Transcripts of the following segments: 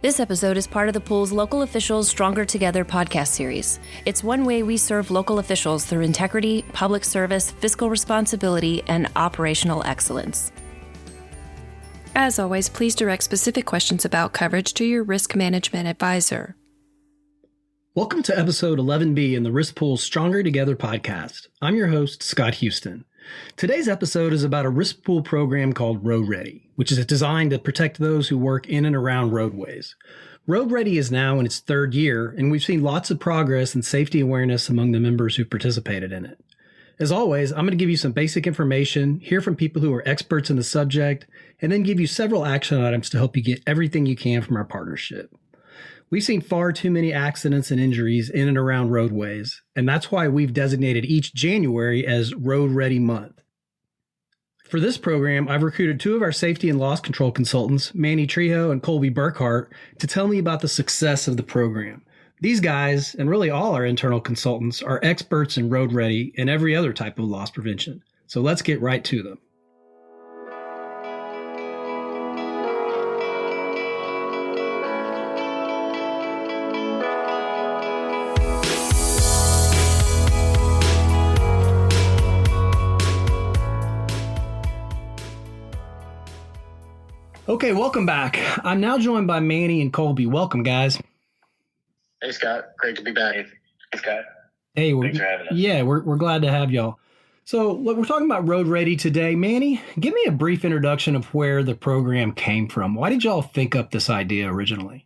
This episode is part of the pool's Local Officials Stronger Together podcast series. It's one way we serve local officials through integrity, public service, fiscal responsibility, and operational excellence. As always, please direct specific questions about coverage to your risk management advisor. Welcome to episode 11B in the Risk Pool's Stronger Together podcast. I'm your host, Scott Houston. Today's episode is about a risk pool program called R.O.A.D, which is designed to protect those who work in and around roadways. R.O.A.D is now in its third year, and we've seen lots of progress and safety awareness among the members who participated in it. As always, I'm going to give you some basic information, hear from people who are experts in the subject, and then give you several action items to help you get everything you can from our partnership. We've seen far too many accidents and injuries in and around roadways, and that's why we've designated each January as Road Ready Month. For this program, I've recruited two of our safety and loss control consultants, Manny Trejo and Colby Burkhart, to tell me about the success of the program. These guys, and really all our internal consultants, are experts in Road Ready and every other type of loss prevention. So let's get right to them. Okay, welcome back. I'm now joined by Manny and Colby. Welcome, guys. Hey, Scott. Great to be back. Hey, Scott. Hey, thanks for having us. Yeah, we're glad to have y'all. So, look, we're talking about Road Ready today. Manny, give me a brief introduction of where the program came from. Why did y'all think up this idea originally?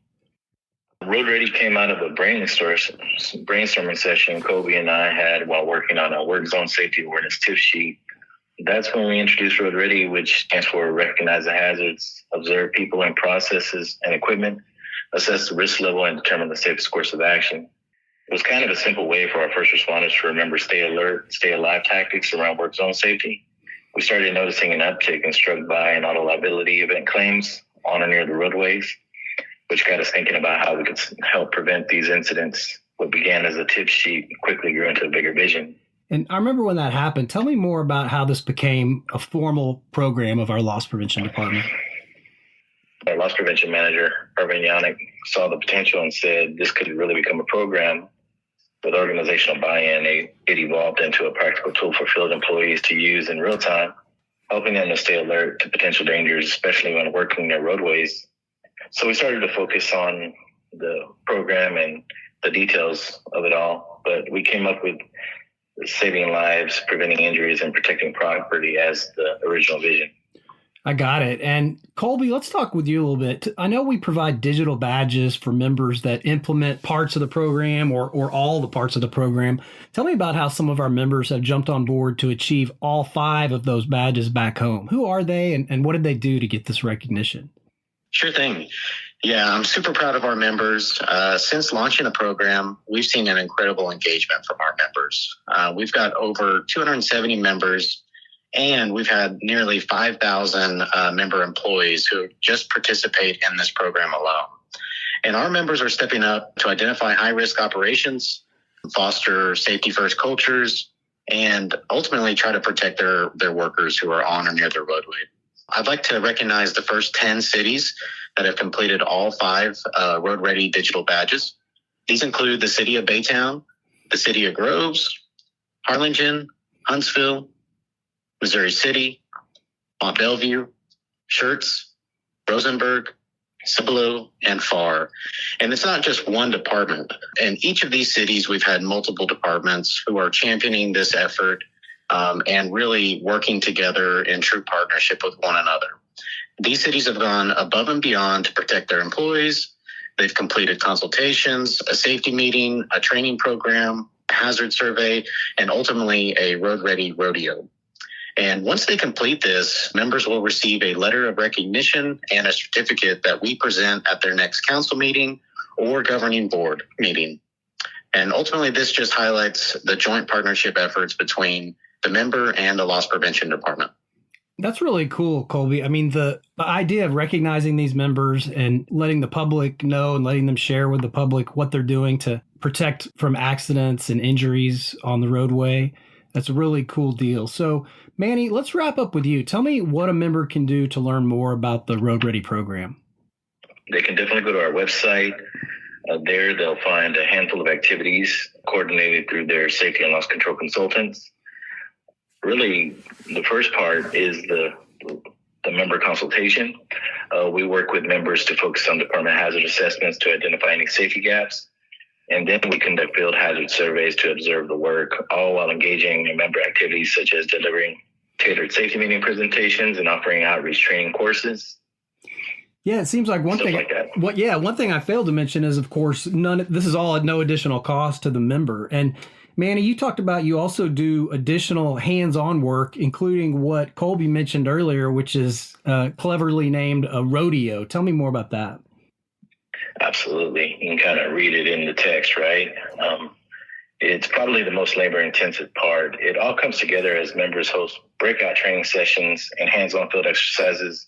Road Ready came out of a brainstorming session Colby and I had while working on a work zone safety awareness tip sheet. That's when we introduced Road Ready, which stands for Recognize the Hazards, Observe People and Processes and Equipment, Assess the Risk Level, and Determine the Safest Course of Action. It was kind of a simple way for our first responders to remember stay alert, stay alive tactics around work zone safety. We started noticing an uptick in struck by and auto liability event claims on or near the roadways, which got us thinking about how we could help prevent these incidents. What began as a tip sheet quickly grew into a bigger vision. And I remember when that happened. Tell me more about how this became a formal program of our loss prevention department. Our loss prevention manager, Irvin Yannick, saw the potential and said this could really become a program with organizational buy-in. It evolved into a practical tool for field employees to use in real time, helping them to stay alert to potential dangers, especially when working near roadways. So we started to focus on the program and the details of it all, but we came up with saving lives, preventing injuries, and protecting property as the original vision. I got it. And Colby, let's talk with you a little bit. I know we provide digital badges for members that implement parts of the program or all the parts of the program. Tell me about how some of our members have jumped on board to achieve all 5 of those badges back home. Who are they and what did they do to get this recognition? Sure thing. Yeah, I'm super proud of our members. Since launching the program, we've seen an incredible engagement from our members. We've got over 270 members, and we've had nearly 5,000 member employees who just participate in this program alone. And our members are stepping up to identify high-risk operations, foster safety-first cultures, and ultimately try to protect their workers who are on or near their roadway. I'd like to recognize the first 10 cities that have completed all 5 Road Ready digital badges. These include the city of Baytown, the city of Groves, Harlingen, Huntsville, Missouri City, Mont Belvieu, Schertz, Rosenberg, Cibolo, and Farr. And it's not just one department. In each of these cities, we've had multiple departments who are championing this effort and really working together in true partnership with one another. These cities have gone above and beyond to protect their employees. They've completed consultations, a safety meeting, a training program, a hazard survey, and ultimately a Road Ready rodeo. And once they complete this, members will receive a letter of recognition and a certificate that we present at their next council meeting or governing board meeting. And ultimately, this just highlights the joint partnership efforts between the member and the loss prevention department. That's really cool, Colby. I mean, the idea of recognizing these members and letting the public know and letting them share with the public what they're doing to protect from accidents and injuries on the roadway, that's a really cool deal. So, Manny, let's wrap up with you. Tell me what a member can do to learn more about the Road Ready program. they can definitely go to our website. There, they'll find a handful of activities coordinated through their safety and loss control consultants. Really, the first part is the member consultation. We work with members to focus on department hazard assessments to identify any safety gaps. And then we conduct field hazard surveys to observe the work, all while engaging in member activities such as delivering tailored safety meeting presentations and offering outreach training courses. Yeah, it seems like one thing. Like that. One thing I failed to mention is, of course, this is all at no additional cost to the member. And Manny, you talked about you also do additional hands-on work, including what Colby mentioned earlier, which is cleverly named a rodeo. Tell me more about that. Absolutely. You can kind of read it in the text, right? It's probably the most labor-intensive part. It all comes together as members host breakout training sessions and hands-on field exercises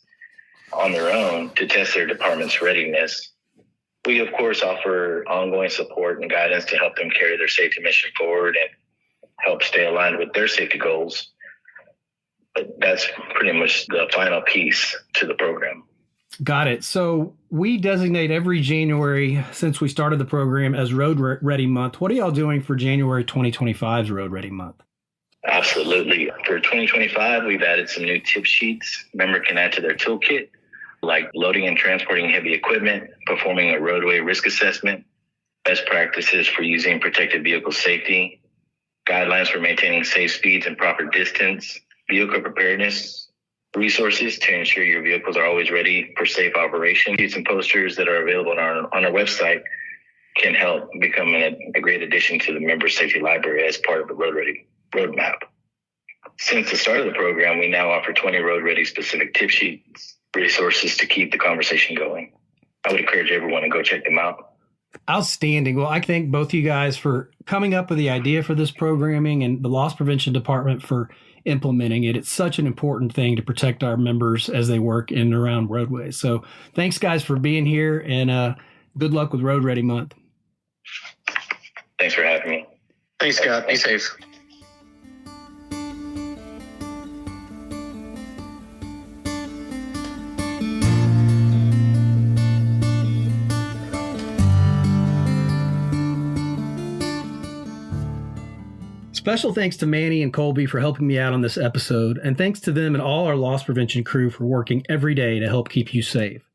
on their own to test their department's readiness. We, of course, offer ongoing support and guidance to help them carry their safety mission forward and help stay aligned with their safety goals. But that's pretty much the final piece to the program. Got it. So we designate every January since we started the program as Road Ready Month. What are y'all doing for January 2025's Road Ready Month? Absolutely. For 2025, we've added some new tip sheets member can add to their toolkit, like loading and transporting heavy equipment, performing a roadway risk assessment, best practices for using protected vehicle safety, guidelines for maintaining safe speeds and proper distance, vehicle preparedness, resources to ensure your vehicles are always ready for safe operation. Sheets and posters that are available on our website can help become a great addition to the member safety library as part of the Road Ready roadmap. Since the start of the program, we now offer 20 Road Ready specific tip sheets, resources to keep the conversation going. I would encourage everyone to go check them out. Outstanding. Well, I thank both you guys for coming up with the idea for this programming and the Loss Prevention Department for implementing it. It's such an important thing to protect our members as they work in and around roadways. So thanks, guys, for being here, and good luck with Road Ready Month. Thanks for having me. Thanks, Scott. Be safe. Special thanks to Manny and Colby for helping me out on this episode, and thanks to them and all our loss prevention crew for working every day to help keep you safe.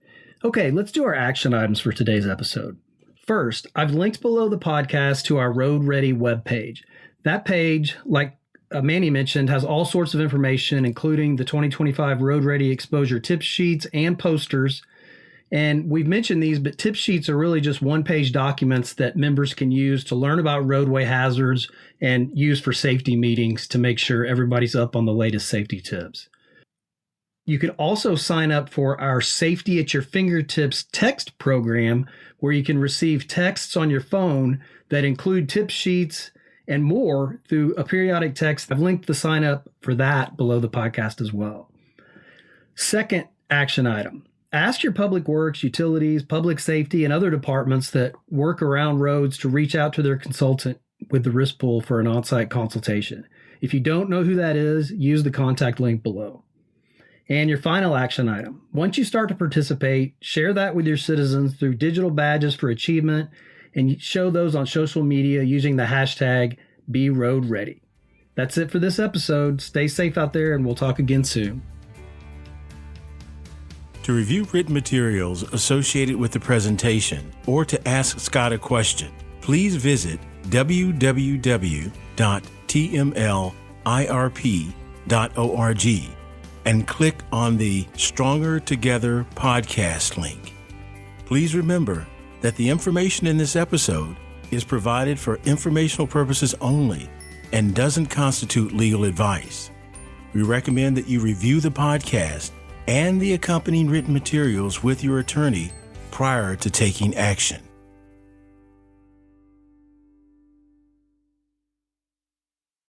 Okay, let's do our action items for today's episode. First, I've linked below the podcast to our Road Ready webpage. That page, like Manny mentioned, has all sorts of information, including the 2025 Road Ready exposure tip sheets and posters. And we've mentioned these, but tip sheets are really just one-page documents that members can use to learn about roadway hazards and use for safety meetings to make sure everybody's up on the latest safety tips. You can also sign up for our Safety at Your Fingertips text program, where you can receive texts on your phone that include tip sheets and more through a periodic text. I've linked the sign up for that below the podcast as well. Second action item. Ask your public works, utilities, public safety, and other departments that work around roads to reach out to their consultant with the risk pool for an on-site consultation. If you don't know who that is, use the contact link below. And your final action item. Once you start to participate, share that with your citizens through digital badges for achievement, and show those on social media using the hashtag #BeRoadReady. That's it for this episode. Stay safe out there, and we'll talk again soon. To review written materials associated with the presentation or to ask Scott a question, please visit www.tmlirp.org and click on the Stronger Together podcast link. Please remember that the information in this episode is provided for informational purposes only and doesn't constitute legal advice. We recommend that you review the podcast and the accompanying written materials with your attorney prior to taking action.